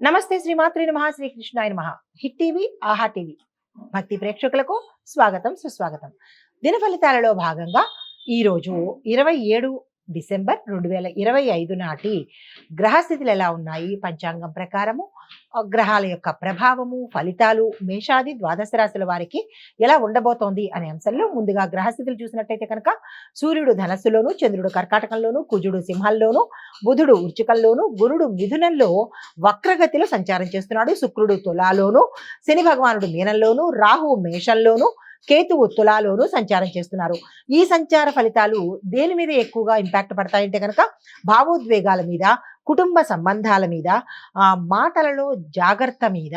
నమస్తే శ్రీమాత్రి నమః శ్రీకృష్ణాయ నమః. హిట్ టీవీ, ఆహా టీవీ భక్తి ప్రేక్షకులకు స్వాగతం సుస్వాగతం. దిన ఫలితాలలో భాగంగా ఈరోజు 27 డిసెంబర్ 2025 నాటి గ్రహస్థితులు ఎలా ఉన్నాయి, పంచాంగం ప్రకారము గ్రహాల యొక్క ప్రభావము, ఫలితాలు మేషాది ద్వాదశ రాశుల వారికి ఎలా ఉండబోతోంది అనే అంశంలో ముందుగా గ్రహస్థితులు చూసినట్టయితే కనుక సూర్యుడు ధనస్సులోను, చంద్రుడు కర్కాటకంలోను, కుజుడు సింహంలోను, బుధుడు వృచ్చికంలోను, గురుడు మిథునంలో వక్రగతిలో సంచారం చేస్తున్నాడు. శుక్రుడు తులాలోను, శని భగవానుడు మీనంలోను, రాహువు మేషంలోను, కేతువు తులాలోను సంచారం చేస్తున్నారు. ఈ సంచార ఫలితాలు దేని మీద ఎక్కువగా ఇంపాక్ట్ పడతాయంటే కనుక భావోద్వేగాల మీద, కుటుంబ సంబంధాల మీద, మాటలలో జాగ్రత్త మీద,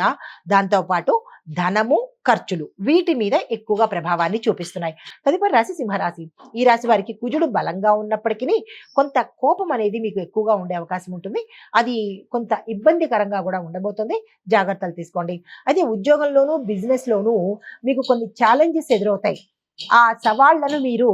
దాంతోపాటు ధనము, ఖర్చులు వీటి మీద ఎక్కువగా ప్రభావాన్ని చూపిస్తున్నాయి. తదుపరి రాశి సింహరాశి. ఈ రాశి వారికి కుజుడు బలంగా ఉన్నప్పటికీ కొంత కోపం అనేది మీకు ఎక్కువగా ఉండే అవకాశం ఉంటుంది. అది కొంత ఇబ్బందికరంగా కూడా ఉండబోతుంది. జాగ్రత్తలు తీసుకోండి. అయితే ఉద్యోగంలోనూ, బిజినెస్లోనూ మీకు కొన్ని ఛాలెంజెస్ ఎదురవుతాయి. ఆ సవాళ్లను మీరు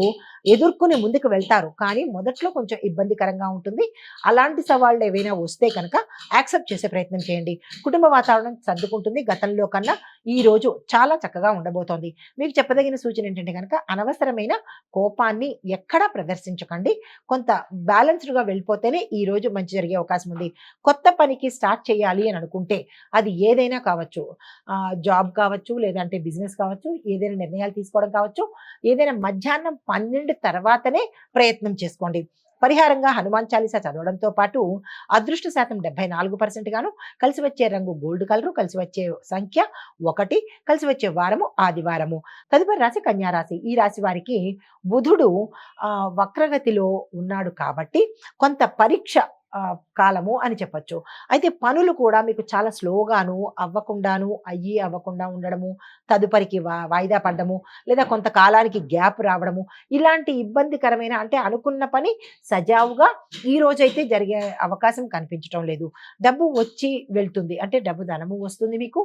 ఎదుర్కొని ముందుకు వెళ్తారు. కానీ మొదట్లో కొంచెం ఇబ్బందికరంగా ఉంటుంది. అలాంటి సవాళ్ళు ఏవైనా వస్తే కనుక యాక్సెప్ట్ చేసే ప్రయత్నం చేయండి. కుటుంబ వాతావరణం సర్దుకుంటుంది. గతంలో కన్నా ఈ రోజు చాలా చక్కగా ఉండబోతోంది. మీకు చెప్పదగిన సూచన ఏంటంటే కనుక అనవసరమైన కోపాన్ని ఎక్కడా ప్రదర్శించకండి. కొంత బ్యాలెన్స్డ్గా వెళ్ళిపోతేనే ఈ రోజు మంచి జరిగే అవకాశం ఉంది. కొత్త పనికి స్టార్ట్ చేయాలి అని అనుకుంటే అది ఏదైనా కావచ్చు, జాబ్ కావచ్చు, లేదంటే బిజినెస్ కావచ్చు, ఏదైనా నిర్ణయాలు తీసుకోవడం కావచ్చు, ఏదైనా మధ్యాహ్నం 12 తర్వాతనే ప్రయత్నం చేసుకోండి. పరిహారంగా హనుమాన్ చాలీసా చదవడంతో పాటు అదృష్ట శాతం 74% గాను, కలిసి వచ్చే రంగు గోల్డ్ కలరు, కలిసి వచ్చే సంఖ్య 1, కలిసి వచ్చే వారము ఆదివారము. తదుపరి రాశి కన్యా రాశి. ఈ రాశి వారికి బుధుడు వక్రగతిలో ఉన్నాడు కాబట్టి కొంత పరీక్ష కాలము అని చెప్పొచ్చు. అయితే పనులు కూడా మీకు చాలా స్లోగాను అవ్వకుండాను, అవ్వకుండా ఉండడము, తదుపరికి వాయిదా పడ్డము, లేదా కొంతకాలానికి గ్యాప్ రావడము, ఇలాంటి ఇబ్బందికరమైన అంటే అనుకున్న పని సజావుగా ఈ రోజైతే జరిగే అవకాశం కనిపించడం లేదు. డబ్బు వచ్చి వెళ్తుంది, అంటే డబ్బు ధనము వస్తుంది. మీకు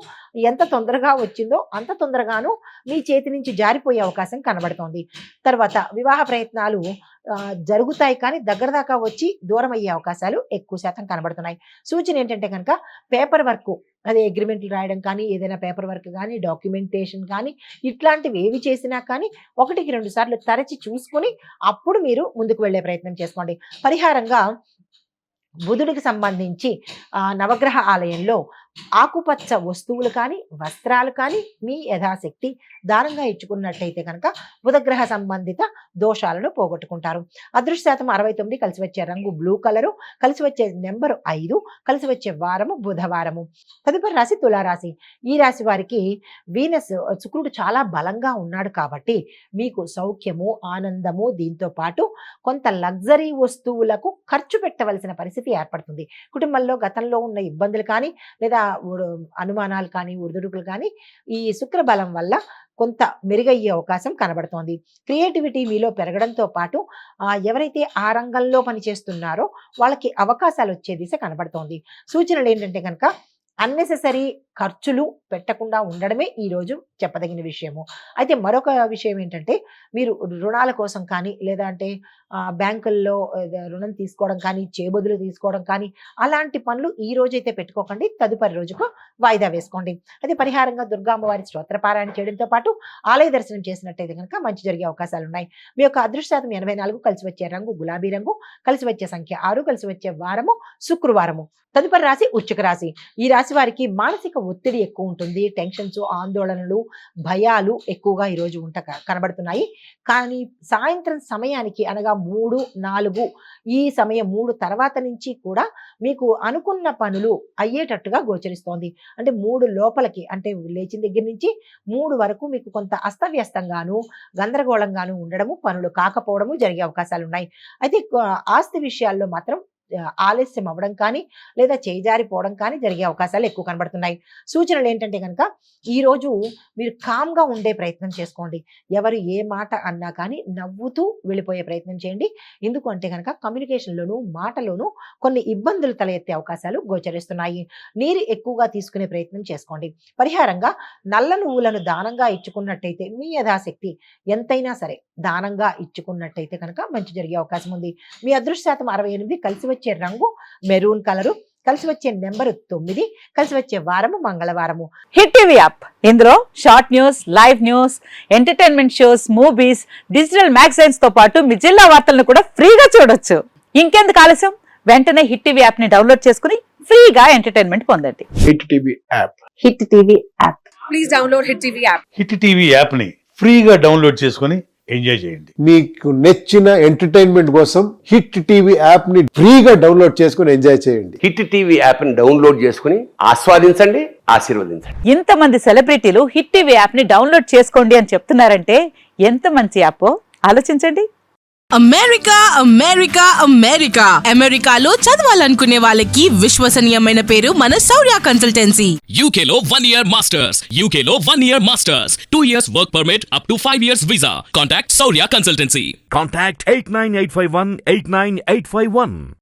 ఎంత తొందరగా వచ్చిందో అంత తొందరగాను మీ చేతి నుంచి జారిపోయే అవకాశం కనబడుతోంది. తర్వాత వివాహ ప్రయత్నాలు జరుగుతాయి, కానీ దగ్గర దాకా వచ్చి దూరం అయ్యే అవకాశాలు ఎక్కువ శాతం కనబడుతున్నాయి. సూచన ఏంటంటే కనుక పేపర్ వర్క్, అదే అగ్రిమెంట్లు రాయడం కానీ, ఏదైనా పేపర్ వర్క్ కానీ, డాక్యుమెంటేషన్ కానీ, ఇట్లాంటివి ఏవి చేసినా కానీ 1-2 సార్లు తరచి చూసుకొని అప్పుడు మీరు ముందుకు వెళ్ళే ప్రయత్నం చేసుకోండి. పరిహారంగా బుధుడికి సంబంధించి నవగ్రహ ఆలయంలో ఆకుపచ్చ వస్తువులు కానీ, వస్త్రాలు కానీ మీ యథాశక్తి దానంగా ఇచ్చుకున్నట్టయితే కనుక బుధగ్రహ సంబంధిత దోషాలను పోగొట్టుకుంటారు. అదృష్ట శాతం 69, కలిసి వచ్చే రంగు బ్లూ కలరు, కలిసి వచ్చే నెంబరు 5, కలిసి వచ్చే వారము బుధవారము. తదుపరి రాశి తులారాశి. ఈ రాశి వారికి వీనస్ శుక్రుడు చాలా బలంగా ఉన్నాడు కాబట్టి మీకు సౌఖ్యము, ఆనందము, దీంతో పాటు కొంత లగ్జరీ వస్తువులకు ఖర్చు పెట్టవలసిన పరిస్థితి ఏర్పడుతుంది. కుటుంబంలో గతంలో ఉన్న ఇబ్బందులు కానీ, లేదా అనుమానాలు కానీ, ఒడిదుడుకులు కానీ ఈ శుక్ర బలం వల్ల కొంత మెరుగయ్యే అవకాశం కనబడుతోంది. క్రియేటివిటీ మీలో పెరగడంతో పాటు ఎవరైతే ఆ రంగంలో పనిచేస్తున్నారో వాళ్ళకి అవకాశాలు వచ్చే దిశ కనబడుతోంది. సూచనలు ఏంటంటే కనుక అన్నెసెసరీ ఖర్చులు పెట్టకుండా ఉండడమే ఈరోజు చెప్పదగిన విషయము. అయితే మరొక విషయం ఏంటంటే మీరు రుణాల కోసం కానీ, లేదా అంటే బ్యాంకుల్లో రుణం తీసుకోవడం కానీ, చేబదులు తీసుకోవడం కానీ, అలాంటి పనులు ఈ రోజైతే పెట్టుకోకండి. తదుపరి రోజుకు వాయిదా వేసుకోండి. అయితే పరిహారంగా దుర్గామ్మవారి స్తోత్రపారాయణ చేయడంతో పాటు ఆలయ దర్శనం చేసినట్టయితే కనుక మంచి జరిగే అవకాశాలు ఉన్నాయి. మీ యొక్క అదృష్ట శాతం 84, కలిసి వచ్చే రంగు గులాబీ రంగు, కలిసి వచ్చే సంఖ్య 6, కలిసి వచ్చే వారము శుక్రవారము. తదుపరి రాశి వృశ్చిక రాశి. ఈ రాశి వారికి మానసిక ఒత్తిడి ఎక్కువ ఉంటుంది. టెన్షన్స్, ఆందోళనలు, భయాలు ఎక్కువగా ఈరోజు కనబడుతున్నాయి. కానీ సాయంత్రం సమయానికి అనగా 3, 4 ఈ సమయం 3 తర్వాత నుంచి కూడా మీకు అనుకున్న పనులు అయ్యేటట్టుగా గోచరిస్తోంది. అంటే 3 లోపలికి, అంటే లేచిన దగ్గర నుంచి 3 వరకు మీకు కొంత అస్తవ్యస్తంగాను, గందరగోళంగాను ఉండడము, పనులు కాకపోవడము జరిగే అవకాశాలు ఉన్నాయి. అయితే ఆస్తి విషయాల్లో మాత్రం ఆలస్యం అవ్వడం కానీ, లేదా చేజారిపోవడం కానీ జరిగే అవకాశాలు ఎక్కువ కనబడుతున్నాయి. సూచనలు ఏంటంటే కనుక ఈరోజు మీరు కామ్గా ఉండే ప్రయత్నం చేసుకోండి. ఎవరు ఏ మాట అన్నా కానీ నవ్వుతూ వెళ్ళిపోయే ప్రయత్నం చేయండి. ఎందుకు అంటే కనుక కమ్యూనికేషన్లోను, మాటలోను కొన్ని ఇబ్బందులు తలెత్తే అవకాశాలు గోచరిస్తున్నాయి. నీరు ఎక్కువగా తీసుకునే ప్రయత్నం చేసుకోండి. పరిహారంగా నల్ల నువ్వులను దానంగా ఇచ్చుకున్నట్టయితే మీ యథాశక్తి ఎంతైనా సరే దానంగా ఇచ్చుకున్నట్టయితే కనుక మంచి జరిగే అవకాశం ఉంది. మీ అదృష్ట శాతం 68, కలిసి వచ్చే రంగు మెరూన్ కలరు, కలిసి వచ్చే నెంబరు 9, కలిసి వచ్చే వారము మంగళవారము. హిట్ టీవీ యాప్ ఇందులో short news, live news, entertainment shows, movies, digital magazines తో పాటు మీ జిల్లా వార్తలను కూడా ఫ్రీగా చూడొచ్చు. ఇంకెందుకు ఆలస్యం, వెంటనే హిట్ టీవీ యాప్ ని డౌన్లోడ్ చేసుకుని ఫ్రీగా ఎంటర్టైన్మెంట్ పొందండి. Hit TV app. Hit TV app. Please download hit TV app. Hit TV app ని ఫ్రీగా డౌన్లోడ్ చేసుకొని ఎంజాయ్ చేయండి. మీకు నచ్చిన ఎంటర్టైన్మెంట్ కోసం హిట్ టీవీ యాప్ ని ఫ్రీగా డౌన్లోడ్ చేసుకొని ఎంజాయ్ చేయండి. హిట్ టీవీ యాప్ ని డౌన్లోడ్ చేసుకుని ఆస్వాదించండి, ఆశీర్వదించండి. ఇంతమంది సెలబ్రిటీలు హిట్ టీవీ యాప్ ని డౌన్లోడ్ చేసుకోండి అని చెప్తున్నారంటే ఎంత మంచి యాప్ ఆలోచించండి. అమెరికా అమెరికా అమెరికా అమెరికాలో చదవాలనుకునే వాళ్ళకి విశ్వసనీయమైన పేరు మన శౌర్య కన్సల్టెన్సీ. UK లో 1 year masters. UK లో 1 year masters. 2 years work permit up to 5 years visa. Contact Saurya Consultancy. Contact 89851 89851.